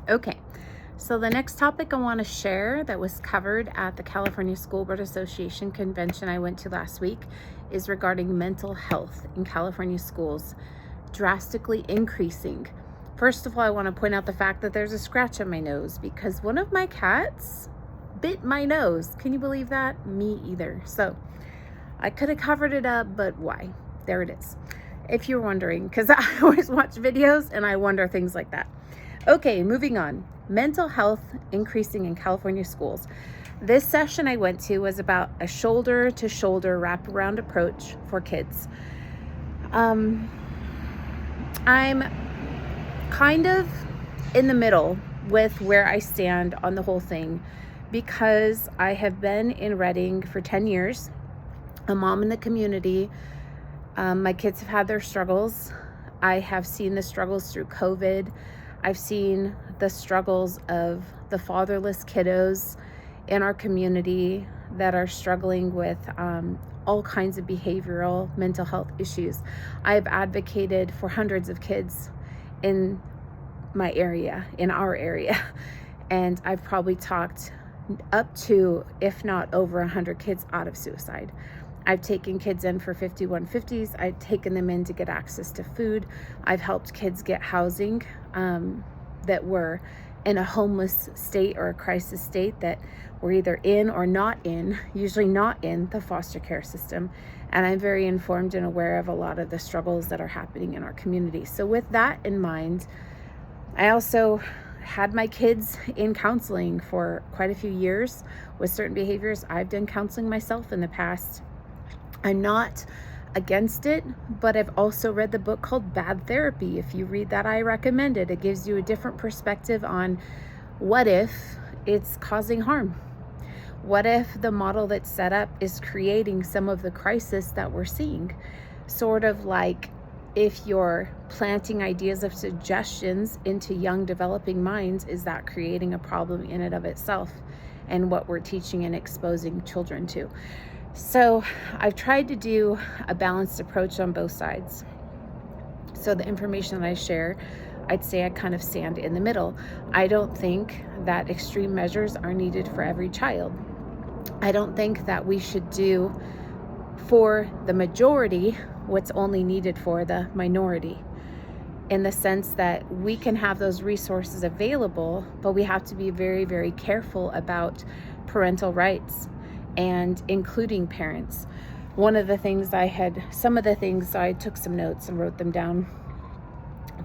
Okay, so the next topic I want to share that was covered at the California School Board Association convention I went to last week is regarding mental health in California schools drastically increasing. First of all, I want to point out the fact that there's a scratch on my nose because one of my cats bit my nose. Can you believe that? Me either. So I could have covered it up, but why? There it is. If you're wondering, because I always watch videos and I wonder things like that. Okay, moving on. Mental health increasing in California schools. This session I went to was about a shoulder-to-shoulder wraparound approach for kids. I'm kind of in the middle with where I stand on the whole thing because I have been in Redding for 10 years, a mom in the community. My kids have had their struggles. I have seen the struggles through COVID. I've seen the struggles of the fatherless kiddos in our community that are struggling with all kinds of behavioral mental health issues. I've advocated for hundreds of kids in my area, in our area, and I've probably talked up to, if not over 100 kids out of suicide. I've taken kids in for 5150s. I've taken them in to get access to food. I've helped kids get housing that were in a homeless state or a crisis state that were either in or not in, usually not in the foster care system. And I'm very informed and aware of a lot of the struggles that are happening in our community. So with that in mind, I also had my kids in counseling for quite a few years with certain behaviors. I've done counseling myself in the past. I'm not against it, but I've also read the book called Bad Therapy. If you read that, I recommend it. It gives you a different perspective on what if it's causing harm? What if the model that's set up is creating some of the crisis that we're seeing? Sort of like if you're planting ideas of suggestions into young developing minds, is that creating a problem in and of itself and what we're teaching and exposing children to? So I've tried to do a balanced approach on both sides. So the information that I share, I'd say I kind of stand in the middle. I don't think that extreme measures are needed for every child. I don't think that we should do for the majority what's only needed for the minority, in the sense that we can have those resources available, but we have to be very, very careful about parental rights and including parents. Some of the things I took some notes and wrote them down,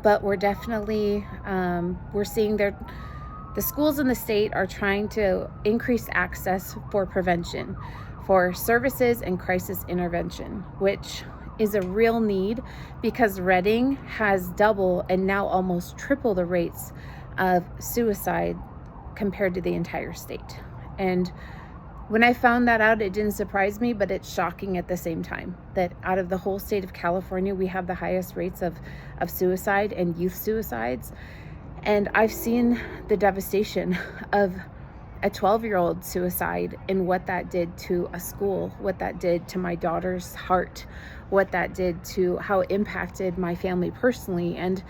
but we're definitely, we're seeing the schools in the state are trying to increase access for prevention, for services and crisis intervention, which is a real need because Redding has double and now almost triple the rates of suicide compared to the entire state. And when I found that out, it didn't surprise me, but it's shocking at the same time that out of the whole state of California, we have the highest rates of suicide and youth suicides. And I've seen the devastation of a 12-year-old suicide and what that did to a school, what that did to my daughter's heart, what that did to how it impacted my family personally. And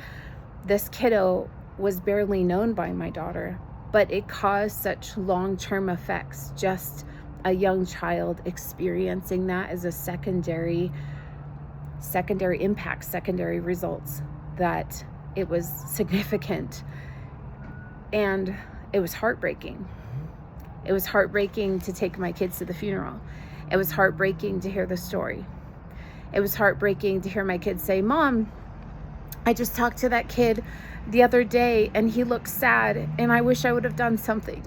this kiddo was barely known by my daughter, but it caused such long-term effects, just a young child experiencing that as a secondary impact, secondary results, that it was significant. And it was heartbreaking. It was heartbreaking to take my kids to the funeral. It was heartbreaking to hear the story. It was heartbreaking to hear my kids say, "Mom, I just talked to that kid the other day and he looks sad and I wish I would have done something."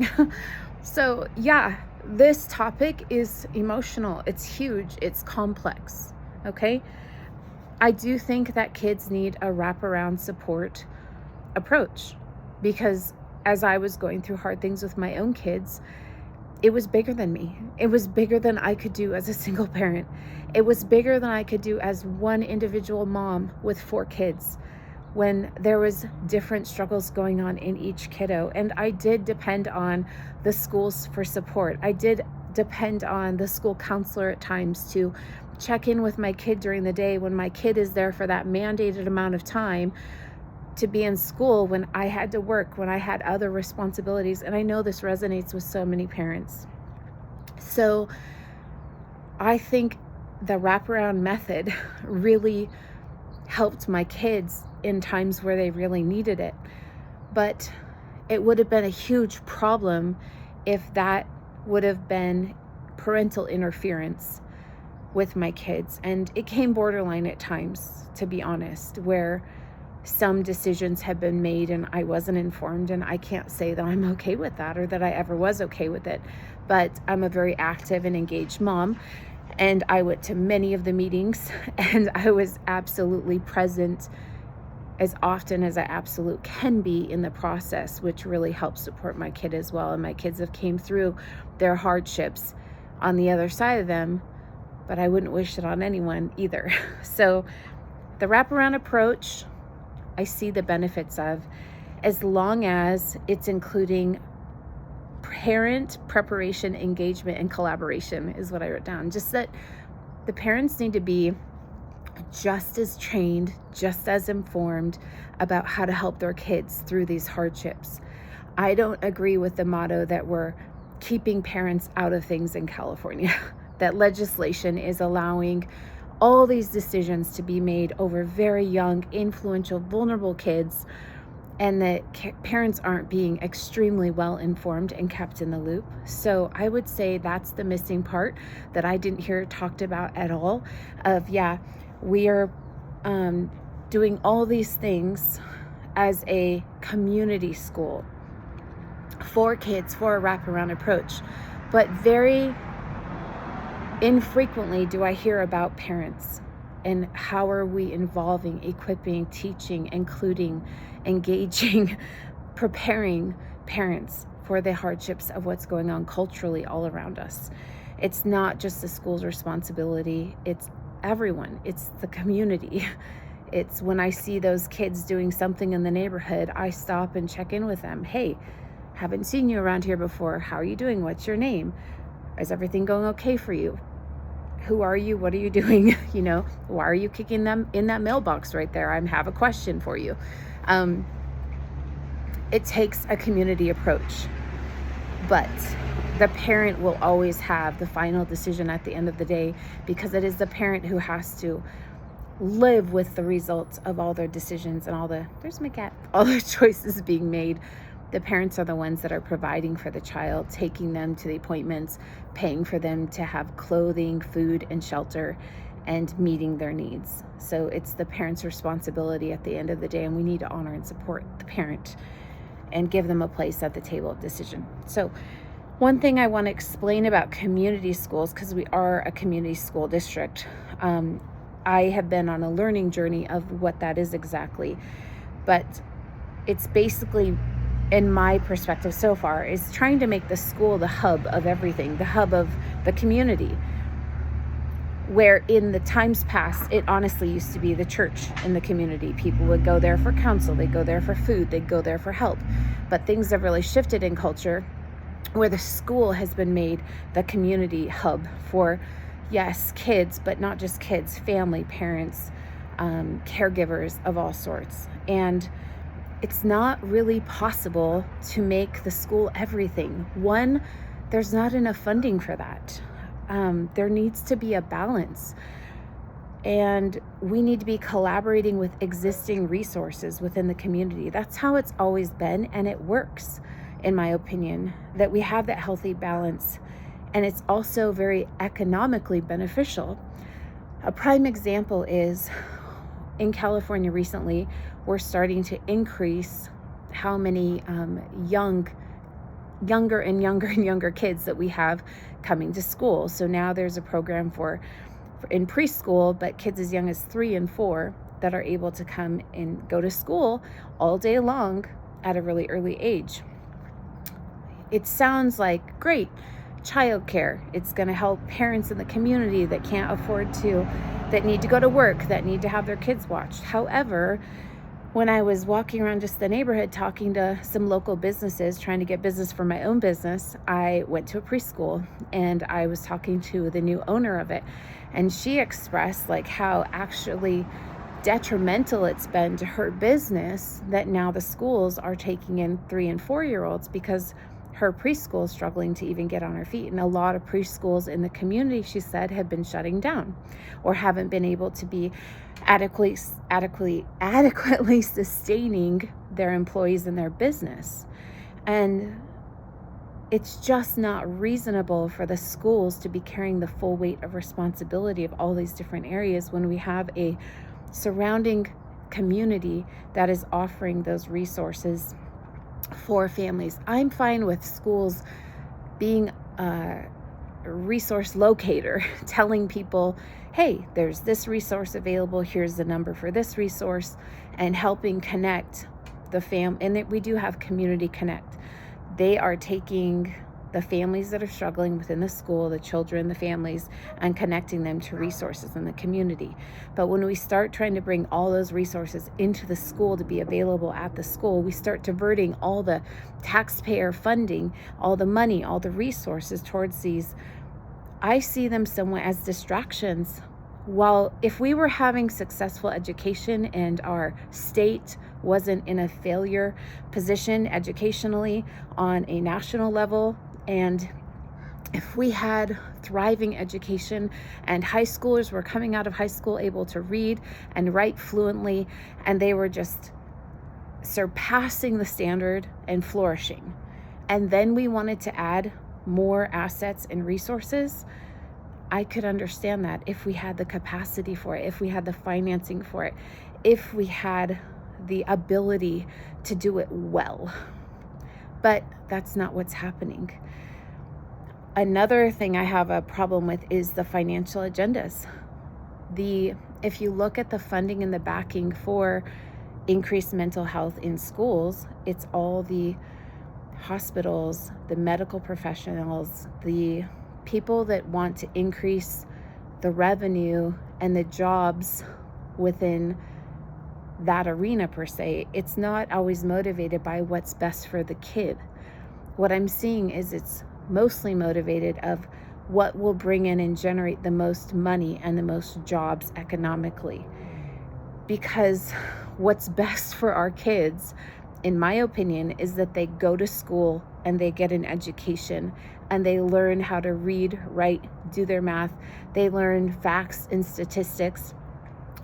So yeah, this topic is emotional. It's huge. It's complex. Okay. I do think that kids need a wraparound support approach because as I was going through hard things with my own kids, it was bigger than me. It was bigger than I could do as a single parent. It was bigger than I could do as one individual mom with 4 kids, when there was different struggles going on in each kiddo. And I did depend on the schools for support. I did depend on the school counselor at times to check in with my kid during the day when my kid is there for that mandated amount of time. to be in school when I had to work, when I had other responsibilities. And I know this resonates with so many parents. So I think the wraparound method really helped my kids in times where they really needed it. But it would have been a huge problem if that would have been parental interference with my kids. And it came borderline at times, to be honest, where some decisions had been made and I wasn't informed, and I can't say that I'm okay with that or that I ever was okay with it. But I'm a very active and engaged mom, and I went to many of the meetings and I was absolutely present as often as I absolutely can be in the process, which really helps support my kid as well. And my kids have came through their hardships on the other side of them, but I wouldn't wish it on anyone either. So the wraparound approach, I see the benefits of, as long as it's including parent preparation, engagement, and collaboration is what I wrote down. Just that the parents need to be just as trained, just as informed about how to help their kids through these hardships. I don't agree with the motto that we're keeping parents out of things in California, that legislation is allowing all these decisions to be made over very young, influential, vulnerable kids, and that parents aren't being extremely well informed and kept in the loop. So I would say that's the missing part that I didn't hear talked about at all. We are doing all these things as a community school for kids, for a wraparound approach, but very infrequently do I hear about parents and how are we involving, equipping, teaching, including, engaging, preparing parents for the hardships of what's going on culturally all around us. It's not just the school's responsibility, it's everyone, it's the community. It's when I see those kids doing something in the neighborhood, I stop and check in with them. Hey, haven't seen you around here before. How are you doing? What's your name? Is everything going okay for you? Who are you? What are you doing? Why are you kicking them in that mailbox right there? I have a question for you. It takes a community approach, but the parent will always have the final decision at the end of the day, because it is the parent who has to live with the results of all their decisions and all the choices being made. The parents are the ones that are providing for the child, taking them to the appointments, paying for them to have clothing, food, and shelter, and meeting their needs. So it's the parent's responsibility at the end of the day, and we need to honor and support the parent and give them a place at the table of decision. So one thing I want to explain about community schools, because we are a community school district, I have been on a learning journey of what that is exactly, but it's basically, in my perspective so far, is trying to make the school the hub of everything, the hub of the community, where in the times past, it honestly used to be the church in the community. People would go there for counsel, they'd go there for food, they'd go there for help. But things have really shifted in culture, where the school has been made the community hub for, yes, kids, but not just kids, family, parents, caregivers of all sorts. And it's not really possible to make the school everything. One, there's not enough funding for that. There needs to be a balance. And we need to be collaborating with existing resources within the community. That's how it's always been, and it works, in my opinion, that we have that healthy balance. And it's also very economically beneficial. A prime example is in California recently, we're starting to increase how many younger and younger kids that we have coming to school. So now there's a program for in preschool, but kids as young as 3 and 4 that are able to come and go to school all day long at a really early age. It sounds like great childcare. It's going to help parents in the community that can't afford to, that need to go to work, that need to have their kids watched. However, when I was walking around just the neighborhood talking to some local businesses, trying to get business for my own business, I went to a preschool and I was talking to the new owner of it. And she expressed like how actually detrimental it's been to her business that now the schools are taking in 3 and 4-year-olds because her preschool is struggling to even get on her feet. And a lot of preschools in the community, she said, have been shutting down or haven't been able to be adequately sustaining their employees and their business. And it's just not reasonable for the schools to be carrying the full weight of responsibility of all these different areas when we have a surrounding community that is offering those resources for families. I'm fine with schools being a resource locator, telling people, hey, there's this resource available, here's the number for this resource, and helping connect the and we do have Community Connect. They are taking the families that are struggling within the school, the children, the families, and connecting them to resources in the community. But when we start trying to bring all those resources into the school to be available at the school, we start diverting all the taxpayer funding, all the money, all the resources towards these. I see them somewhat as distractions. While if we were having successful education and our state wasn't in a failure position educationally on a national level, and if we had thriving education and high schoolers were coming out of high school able to read and write fluently, and they were just surpassing the standard and flourishing, and then we wanted to add more assets and resources, I could understand that if we had the capacity for it, if we had the financing for it, if we had the ability to do it well. But that's not what's happening. Another thing I have a problem with is the financial agendas. If you look at the funding and the backing for increased mental health in schools, it's all the hospitals, the medical professionals, the people that want to increase the revenue and the jobs within that arena per se. It's not always motivated by what's best for the kid. What I'm seeing is it's mostly motivated of what will bring in and generate the most money and the most jobs economically. Because what's best for our kids, in my opinion, is that they go to school and they get an education and they learn how to read, write, do their math. They learn facts and statistics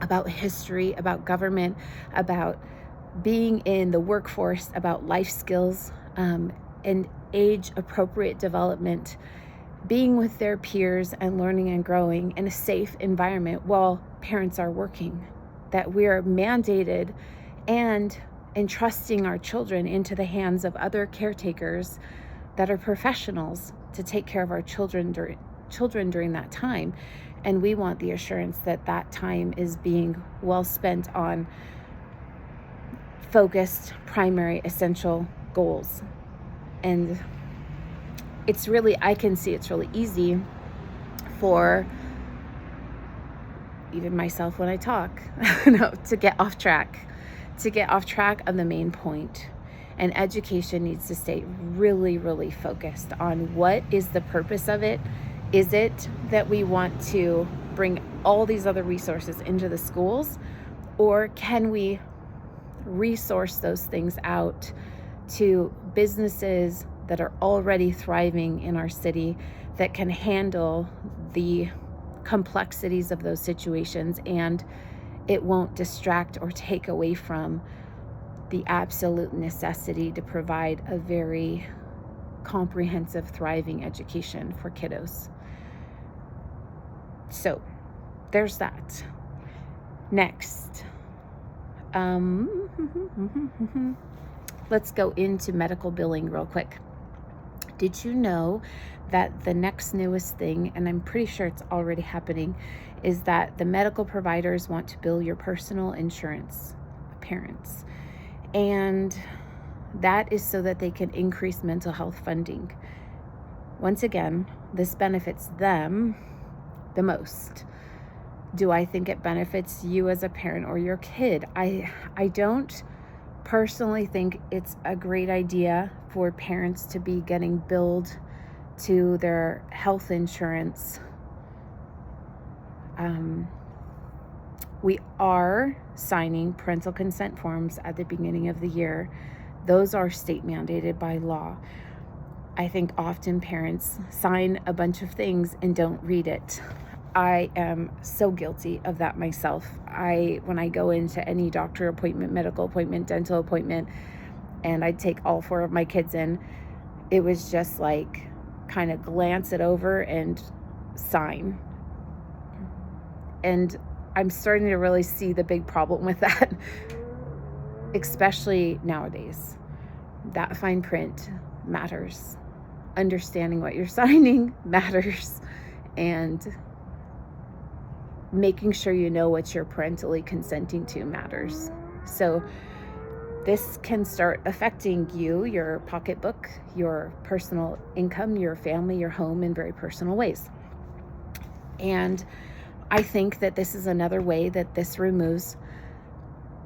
about history, about government, about being in the workforce, about life skills, and age-appropriate development, being with their peers and learning and growing in a safe environment while parents are working. That we are mandated and entrusting our children into the hands of other caretakers that are professionals to take care of our children during that time. And we want the assurance that that time is being well spent on focused, primary, essential goals. And it's really, I can see it's really easy for even myself when I talk, to get off track of the main point. And education needs to stay really, really focused on what is the purpose of it. Is it that we want to bring all these other resources into the schools, or can we resource those things out to businesses that are already thriving in our city that can handle the complexities of those situations, and it won't distract or take away from the absolute necessity to provide a very comprehensive, thriving education for kiddos. So there's that. Next, let's go into medical billing real quick. Did you know that the next newest thing, and I'm pretty sure it's already happening, is that the medical providers want to bill your personal insurance, parents. And that is so that they can increase mental health funding. Once again, this benefits them the most. Do I think it benefits you as a parent or your kid? I don't personally think it's a great idea for parents to be getting billed to their health insurance We are signing parental consent forms at the beginning of the year. Those are state mandated by law. I think often parents sign a bunch of things and don't read it. I am so guilty of that myself. When I go into any doctor appointment, medical appointment, dental appointment, and I take all 4 of my kids in, it was just like kind of glance it over and sign. And I'm starting to really see the big problem with that, especially nowadays. That fine print matters. Understanding what you're signing matters. And making sure you know what you're parentally consenting to matters. So this can start affecting you, your pocketbook, your personal income, your family, your home in very personal ways. And I think that this is another way that this removes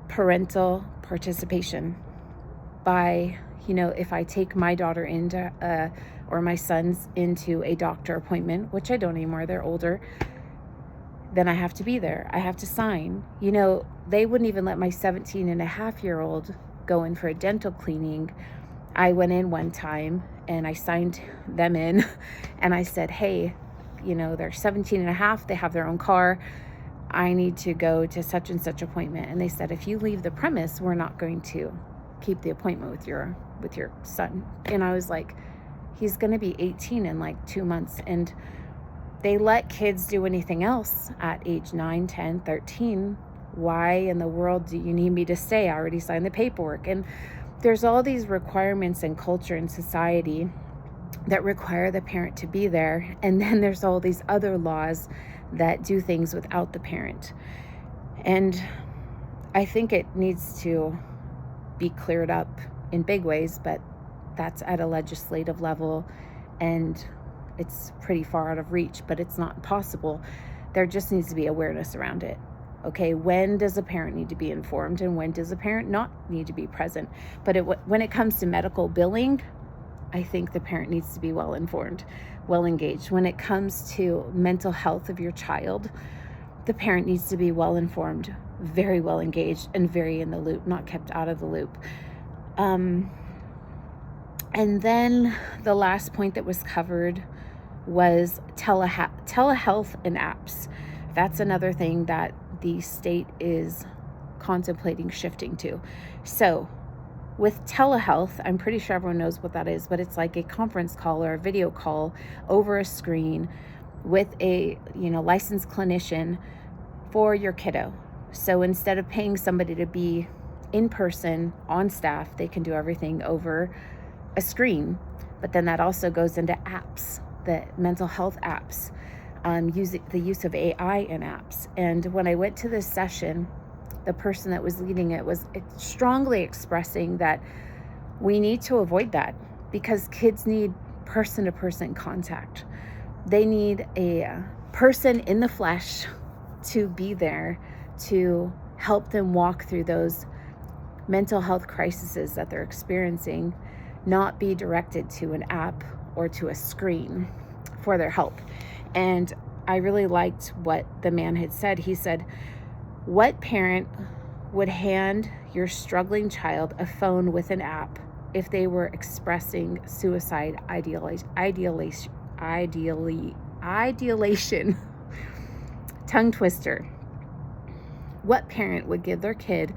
parental participation by, if I take my daughter into, or my sons into a doctor appointment, which I don't anymore, they're older, then I have to be there. I have to sign. They wouldn't even let my 17-and-a-half-year-old go in for a dental cleaning. I went in one time and I signed them in and I said, hey, they're 17-and-a-half, they have their own car. I need to go to such and such appointment. And they said, if you leave the premise, we're not going to keep the appointment with your son. And I was like, he's going to be 18 in like 2 months. And they let kids do anything else at age 9, 10, 13. Why in the world do you need me to stay? I already signed the paperwork. And there's all these requirements in culture and society that require the parent to be there. And then there's all these other laws that do things without the parent. And I think it needs to be cleared up in big ways, but that's at a legislative level and it's pretty far out of reach, but it's not impossible. There just needs to be awareness around it. Okay, when does a parent need to be informed and when does a parent not need to be present? But when it comes to medical billing, I think the parent needs to be well informed, well engaged. When it comes to mental health of your child, the parent needs to be well informed, very well engaged, and very in the loop, not kept out of the loop. And then the last point that was covered was telehealth and apps. That's another thing that the state is contemplating shifting to. So with telehealth, I'm pretty sure everyone knows what that is, but it's like a conference call or a video call over a screen with a licensed clinician for your kiddo. So instead of paying somebody to be in person on staff, they can do everything over a screen. But then that also goes into apps, the mental health apps, the use of AI in apps. And when I went to this session, the person that was leading it was strongly expressing that we need to avoid that because kids need person-to-person contact. They need a person in the flesh to be there to help them walk through those mental health crises that they're experiencing, not be directed to an app or to a screen for their help. And I really liked what the man had said. He said, what parent would hand your struggling child a phone with an app if they were expressing suicide ideation? Tongue twister. What parent would give their kid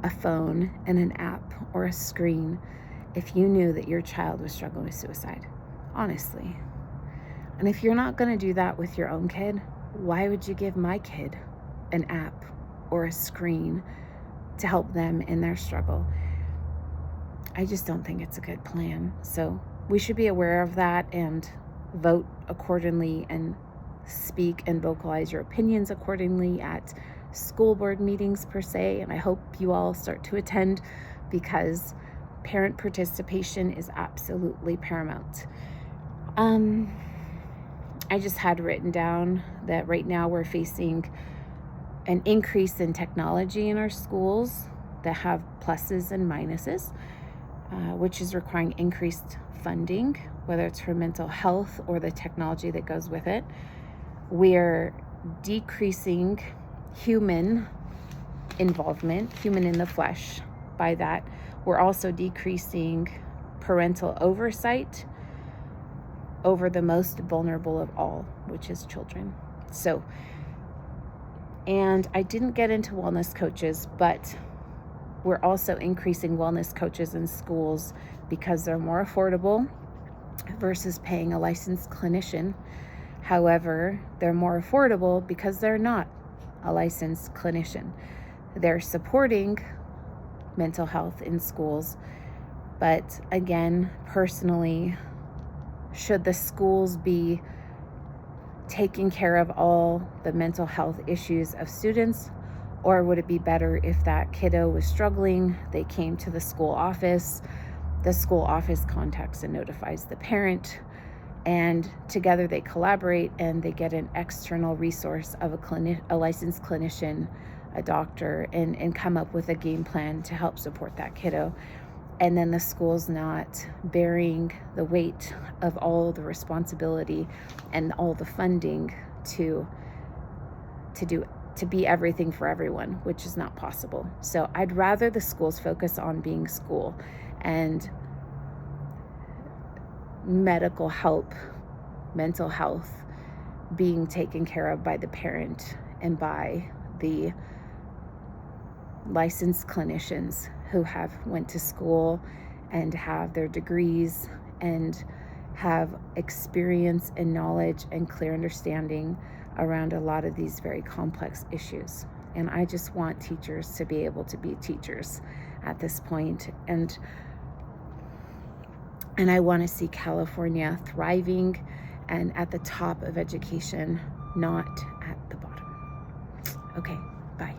a phone and an app or a screen if you knew that your child was struggling with suicide? Honestly. And if you're not going to do that with your own kid, why would you give my kid an app or a screen to help them in their struggle? I just don't think it's a good plan. So we should be aware of that and vote accordingly and speak and vocalize your opinions accordingly at school board meetings per se. And I hope you all start to attend because parent participation is absolutely paramount. I just had written down that right now we're facing an increase in technology in our schools that have pluses and minuses, which is requiring increased funding, whether it's for mental health or the technology that goes with it. We're decreasing human involvement, human in the flesh. By that, we're also decreasing parental oversight over the most vulnerable of all, which is children. So, and I didn't get into wellness coaches, but we're also increasing wellness coaches in schools because they're more affordable versus paying a licensed clinician. However, they're more affordable because they're not a licensed clinician. They're supporting mental health in schools. But again, personally, should the schools be taking care of all the mental health issues of students? Or would it be better if that kiddo was struggling, they came to the school office contacts and notifies the parent, and together they collaborate and they get an external resource of a licensed clinician, a doctor, and come up with a game plan to help support that kiddo. And then the school's not bearing the weight of all the responsibility and all the funding to be everything for everyone, which is not possible. So I'd rather the schools focus on being school and medical help, mental health being taken care of by the parent and by the licensed clinicians who have went to school and have their degrees and have experience and knowledge and clear understanding around a lot of these very complex issues. And I just want teachers to be able to be teachers at this point. And I want to see California thriving and at the top of education, not at the bottom. Okay, bye.